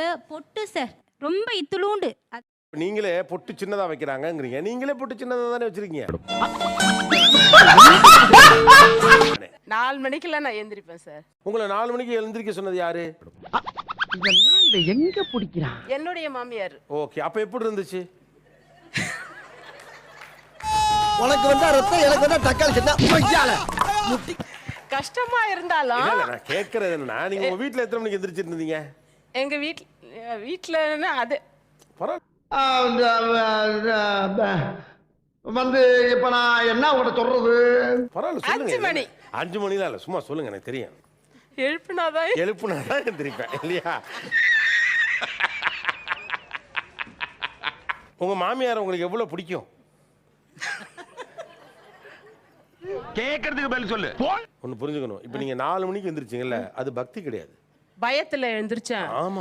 அதோட பொட்டு சார் ரொம்ப இத்துளூண்டு. நீங்களே பொட்டு சின்னதா வைக்கிறாங்கங்கிறீங்க. நீங்களே பொட்டு சின்னதா தானே வச்சிருக்கீங்க. 4 மணிக்கெல்லாம் நான் எந்திரிப்பேன் சார். உங்களை 4 மணிக்கு எழுந்திருக்க சொன்னது யாரு? இதெல்லாம் இத எங்க பிடிக்கிறான்? என்னுடைய மாமியார். ஓகே, அப்ப எப்படி இருந்துச்சு? உனக்கு வந்தா ரத்தம், எனக்கு வந்தா தக்காளி சட்னா பொய்யால முட்டி. கஷ்டமா இருந்தாலும் இல்ல நான் கேக்குறது என்னன்னா, நீங்க உங்க வீட்ல எத்தனை மணிக்கு எந்திரிச்சிட்டு இருந்தீங்க? எங்க வீட்லன்னா அது வந்து இப்ப நான் என்ன உங்கள்ட்ட சொல்றது? பரவாயில்ல 5 சொல்லுங்க. மணி. 5 மணிலாம் இல்ல, சும்மா சொல்லுங்க, எனக்கு தெரியும். எழுப்புனாதான் எழுப்புனாதான் எந்திரிப்பேன் இல்லையா? உங்க மாமியார் உங்களுக்கு எவ்வளவு பிடிக்கும்? கேக்குறதுக்கு பதில் சொல்லு. ஒன்னு புரிஞ்சுக்கணும். இப்ப நீங்க 4 மணிக்கு எந்திரிச்சீங்கல்ல, அது பக்தி கிடையாது. பயத்துல எழுந்திரிச்சேன். ஆமா.